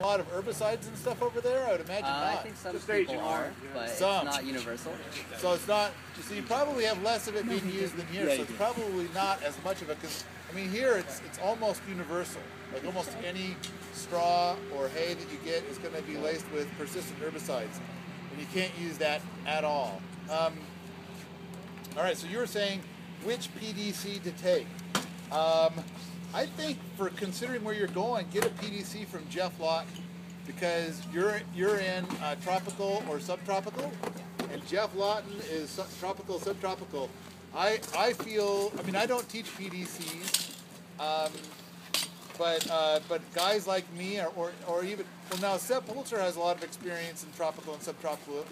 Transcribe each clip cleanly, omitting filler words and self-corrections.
a lot of herbicides and stuff over there? I would imagine not. I think some people are, but it's not universal. So it's not. So you probably have less of it being used than here. So it's probably not as much of a. I mean, here it's almost universal. Like almost any straw or hay that you get is going to be laced with persistent herbicides, and you can't use that at all. All right. So you were saying which PDC to take. I think for considering where you're going, get a PDC from Jeff Lawton, because you're in tropical or subtropical, and Jeff Lawton is tropical, subtropical. I feel, I mean, I don't teach PDCs, but guys like me or even, well, now Sepp Holzer has a lot of experience in tropical and subtropical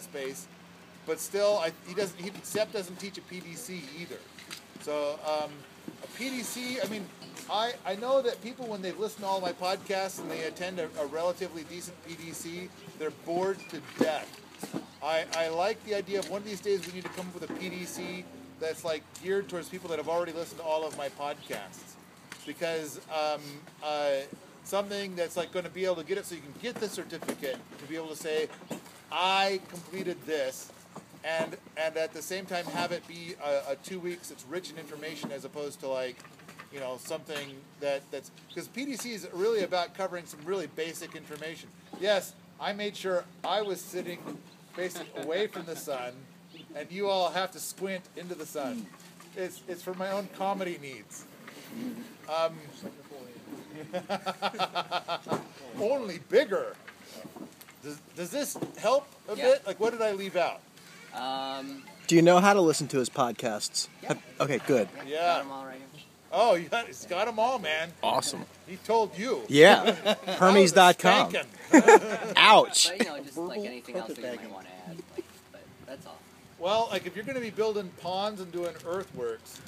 space, but still Sepp doesn't teach a PDC either. So a PDC, I mean, I know that people, when they've listened to all my podcasts and they attend a relatively decent PDC, they're bored to death. I like the idea of one of these days we need to come up with a PDC that's like geared towards people that have already listened to all of my podcasts, because something that's like going to be able to get it so you can get the certificate to be able to say, I completed this, and at the same time have it be a 2 weeks that's rich in information, as opposed to like, you know, something that's, because PDC is really about covering some really basic information. Yes, I made sure I was sitting facing away from the sun, and you all have to squint into the sun. It's for my own comedy needs. Only bigger. Does this help a bit? Like, what did I leave out? Do you know how to listen to his podcasts? Yeah. Okay, good. Yeah. Got them all right here. Oh, he's got them all, man. Awesome. He told you. Yeah. Hermes.com. Ouch. But, you know, just like anything else that you might want to add. Like, but that's all. Well, like if you're going to be building ponds and doing earthworks,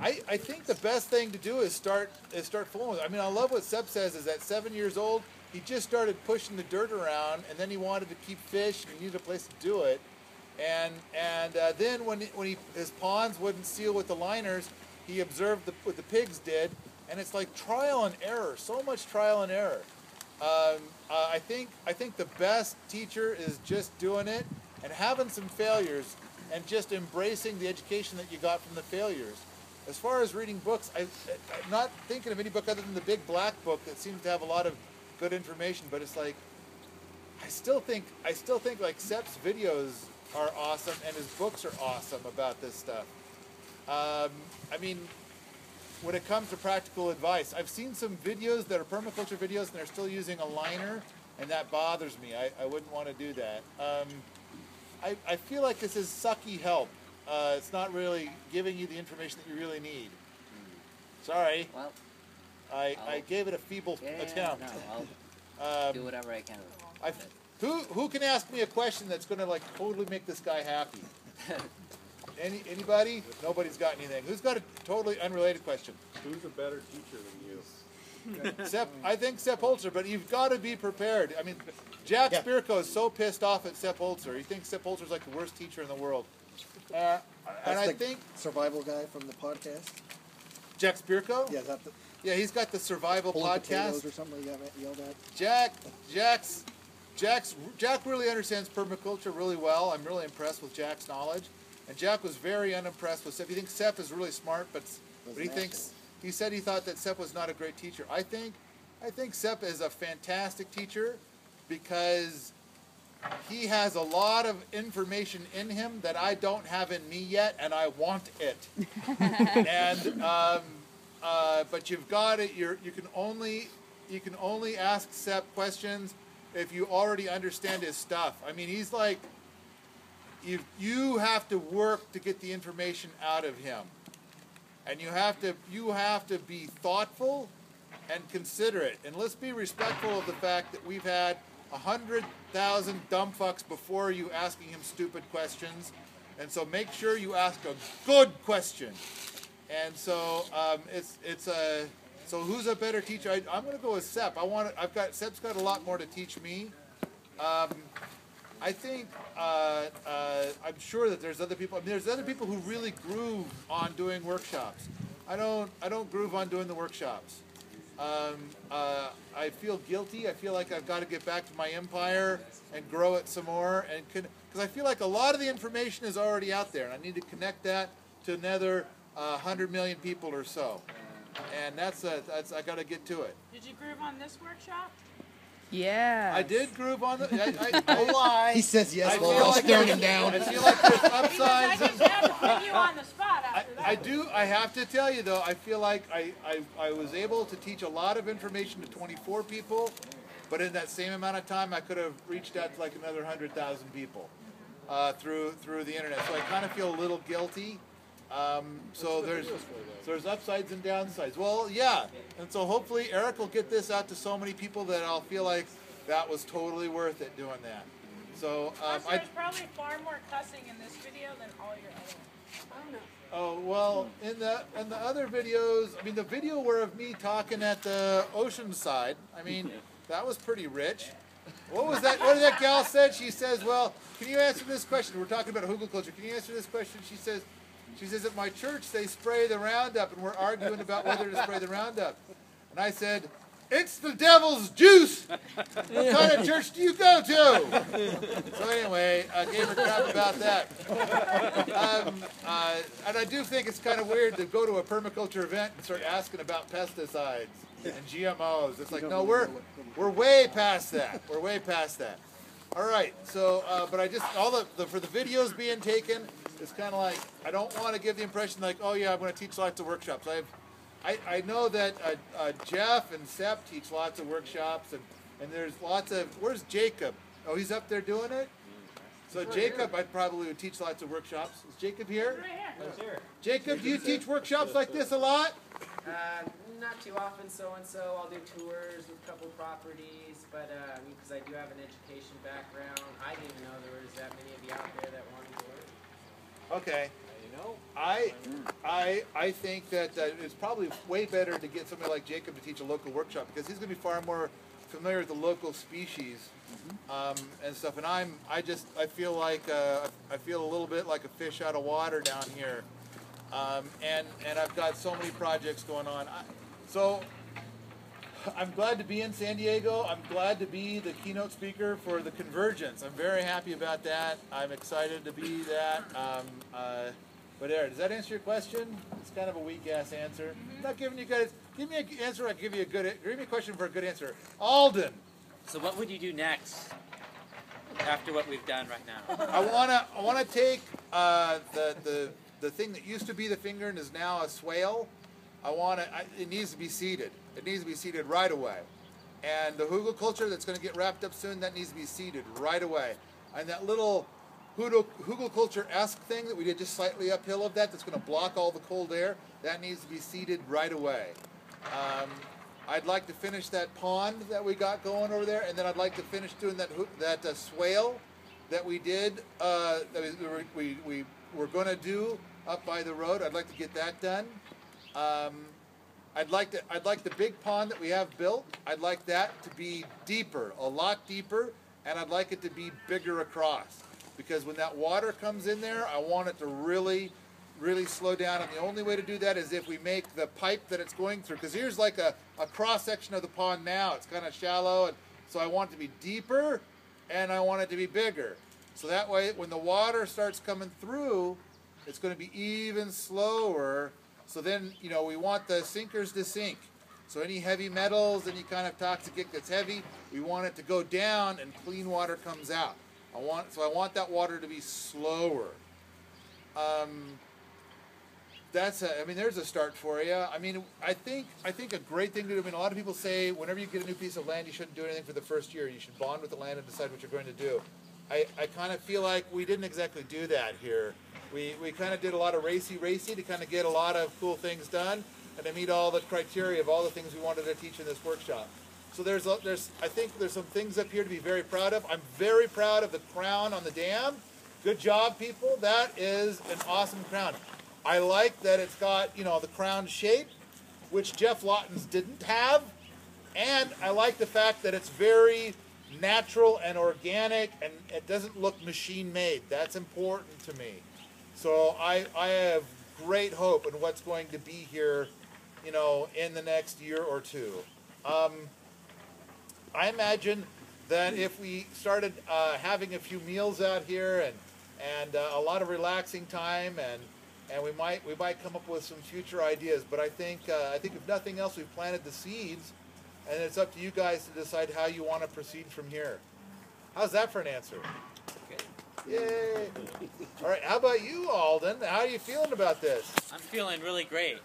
I think the best thing to do is start fooling with it. I mean, I love what Seb says, is at 7 years old, he just started pushing the dirt around, and then he wanted to keep fish, and he needed a place to do it. And then when his ponds wouldn't seal with the liners, he observed what the pigs did, and it's like trial and error, so much trial and error. I think the best teacher is just doing it and having some failures and just embracing the education that you got from the failures. As far as reading books, I'm not thinking of any book other than the Big Black Book that seems to have a lot of good information, but it's like I still think like Sepp's videos are awesome, and his books are awesome about this stuff. I mean, when it comes to practical advice, I've seen some videos that are permaculture videos, and they're still using a liner, and that bothers me. I wouldn't want to do that. I feel like this is sucky help. It's not really giving you the information that you really need. Sorry. Well, I gave it a feeble attempt. No, I'll do whatever I can. Who can ask me a question that's going to like totally make this guy happy? Anybody? Nobody's got anything. Who's got a totally unrelated question? Who's a better teacher than you? I think Sepp Holzer, but you've got to be prepared. I mean, Jack Spirko is so pissed off at Sepp Holzer. He thinks Sepp Holzer is like the worst teacher in the world. And I think survival guy from the podcast. Jack Spirko? Yeah, is that the yeah, he's got the survival podcast. Or something you got yelled at. Jack really understands permaculture really well. I'm really impressed with Jack's knowledge. And Jack was very unimpressed with Sepp. He thinks Sepp is really smart, but he said he thought that Sepp was not a great teacher. I think Sepp is a fantastic teacher because he has a lot of information in him that I don't have in me yet, and I want it. And but you've got it. You can only ask Sepp questions if you already understand his stuff. I mean, he's like, you have to work to get the information out of him, and you have to be thoughtful and considerate. And let's be respectful of the fact that we've had 100,000 dumb fucks before you asking him stupid questions, and so make sure you ask a good question. And so so who's a better teacher? I'm going to go with Sepp. Sepp's got a lot more to teach me. I think I'm sure that there's other people. I mean, there's other people who really groove on doing workshops. I don't groove on doing the workshops. I feel guilty. I feel like I've got to get back to my empire and grow it some more, and because I feel like a lot of the information is already out there, and I need to connect that to another 100 million people or so, and that's I got to get to it. Did you groove on this workshop? Yeah. I did groove on the. lie. He says yes while staring him down. I feel like there's upsides. I just had to put you on the spot after that. I do. I have to tell you though. I feel like I was able to teach a lot of information to 24 people, but in that same amount of time, I could have reached out to like another 100,000 people through the internet. So I kind of feel a little guilty. So there's upsides and downsides. Well, yeah, and so hopefully Eric will get this out to so many people that I'll feel like that was totally worth it doing that. So There's probably far more cussing in this video than all your other ones. I don't know. Oh well, in the other videos, I mean the video where of me talking at the ocean side, I mean that was pretty rich. What was that? What did that gal said? She says, "Well, can you answer this question? We're talking about hugel culture. Can you answer this question?" She says, at my church they spray the Roundup, and we're arguing about whether to spray the Roundup. And I said, it's the devil's juice. What kind of church do you go to? So anyway, I gave her crap about that. And I do think it's kind of weird to go to a permaculture event and start asking about pesticides and GMOs. It's like, no, we're way past that. We're way past that. All right, so, but I just, for the videos being taken, it's kind of like, I don't want to give the impression like, oh yeah, I'm going to teach lots of workshops. I know that Jeff and Sep teach lots of workshops, and there's lots of, where's Jacob? Oh, he's up there doing it? So Jacob, I probably would teach lots of workshops. Is Jacob here? He's here. Jacob, do you teach workshops like this a lot? Not too often, so-and-so. I'll do tours with a couple properties, but because I do have an education background, I didn't know there was that many of you out there that wanted to learn. Okay. I think that it's probably way better to get somebody like Jacob to teach a local workshop, because he's going to be far more familiar with the local species and stuff. And I feel like I feel a little bit like a fish out of water down here, and I've got so many projects going on. So I'm glad to be in San Diego. I'm glad to be the keynote speaker for the Convergence. I'm very happy about that. I'm excited to be that. But Eric, does that answer your question? It's kind of a weak-ass answer. I'm not giving you guys. Give me an answer. Give me a question for a good answer. Alden. So what would you do next after what we've done right now? I wanna take the thing that used to be the finger and is now a swale. It needs to be seeded. It needs to be seeded right away. And the hugel culture that's going to get wrapped up soon, that needs to be seeded right away. And that little hugel culture-esque thing that we did just slightly uphill of that's going to block all the cold air, that needs to be seeded right away. I'd like to finish that pond that we got going over there, and then I'd like to finish doing that swale that we did, that we were going to do up by the road. I'd like to get that done. I'd like the big pond that we have built, I'd like that to be deeper, a lot deeper, and I'd like it to be bigger across. Because when that water comes in there, I want it to really, really slow down. And the only way to do that is if we make the pipe that it's going through. Because here's like a cross-section of the pond now. It's kind of shallow, and so I want it to be deeper, and I want it to be bigger. So that way, when the water starts coming through, it's going to be even slower. So then, we want the sinkers to sink. So any heavy metals, any kind of toxic that's heavy, we want it to go down and clean water comes out. I want that water to be slower. There's a start for you. I think a great thing to do. A lot of people say whenever you get a new piece of land, you shouldn't do anything for the first year. You should bond with the land and decide what you're going to do. I kind of feel like we didn't exactly do that here. We kind of did a lot of racy to kind of get a lot of cool things done and to meet all the criteria of all the things we wanted to teach in this workshop. So I think there's some things up here to be very proud of. I'm very proud of the crown on the dam. Good job, people. That is an awesome crown. I like that it's got, the crown shape, which Jeff Lawton's didn't have. And I like the fact that it's very natural and organic and it doesn't look machine made. That's important to me. So I have great hope in what's going to be here you know, in the next year or two. I imagine that if we started having a few meals out here and a lot of relaxing time, and we might come up with some future ideas. But I think if nothing else, we've planted the seeds, and it's up to you guys to decide how you want to proceed from here. How's that for an answer? Yay! All right, how about you, Alden? How are you feeling about this? I'm feeling really great.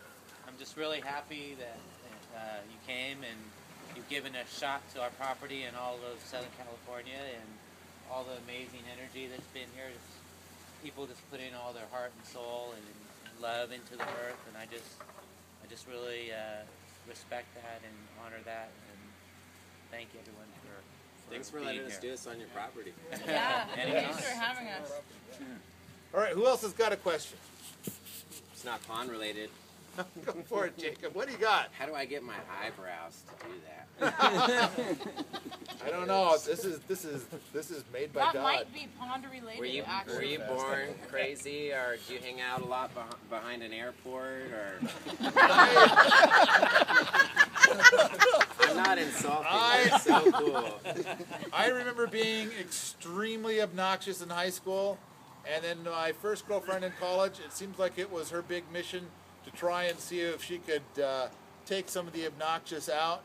I'm just really happy that you came and you've given a shot to our property and all of Southern California and all the amazing energy that's been here. People just put in all their heart and soul and love into the earth, and I just really respect that and honor that, and thank everyone for Thanks for being letting us here. do this on your property. Yeah, Anytime. thanks for having us. All right, who else has got a question? It's not pond related. Go for it, Jacob. What do you got? How do I get my eyebrows to do that? I don't know. This is made by That God. might be pond related, Were you actually. born crazy, or do you hang out a lot behind an airport, or? I'm not insulting. It's so cool. I remember being extremely obnoxious in high school, and then my first girlfriend in college, it seems like it was her big mission to try and see if she could take some of the obnoxious out.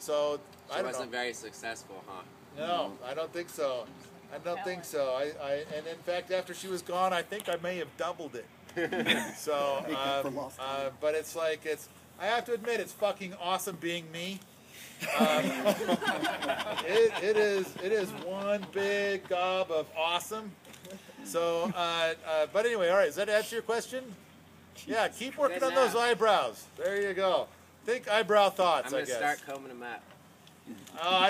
So I She don't wasn't know. very successful, huh? No, I don't think so. I don't think so. And in fact, after she was gone, I think I may have doubled it. So, but it's like I have to admit, it's fucking awesome being me. It is one big gob of awesome. So, but anyway, all right. Does that answer your question? Yeah, keep working on those eyebrows. There you go. Think eyebrow thoughts, I'm gonna I guess. start combing them up.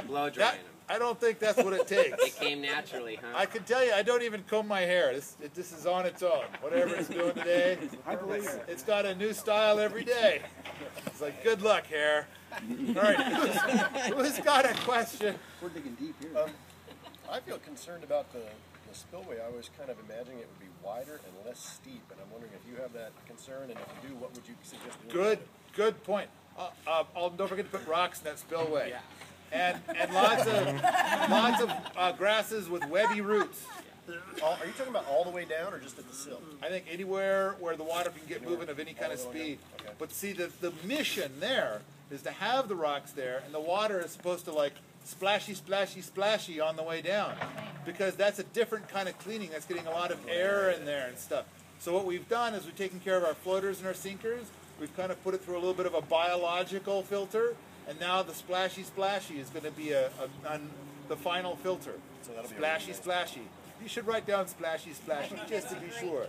Blow drying them. I don't think that's what it takes. It came naturally, huh? I can tell you, I don't even comb my hair. This is on its own. Whatever it's doing today, it's got a new style every day. It's like, good luck, hair. All right, who's got a question? We're digging deep here. I feel concerned about the spillway. I was kind of imagining it would be wider and less steep, and I'm wondering if you have that concern, and if you do, what would you suggest doing? Good point. Don't forget to put rocks in that spillway. Yeah. And lots of grasses with webby roots. Are you talking about all the way down, or just at the sill? I think anywhere where the water can get moving of any kind of speed. Okay. But see, the mission there is to have the rocks there, and the water is supposed to like splashy, splashy, splashy on the way down, because that's a different kind of cleaning. That's getting a lot of air in there and stuff. So what we've done is we've taken care of our floaters and our sinkers. We've kind of put it through a little bit of a biological filter, and now the splashy, splashy is going to be the final filter. So that'll be splashy, splashy. You should write down splashy, splashy just to be sure.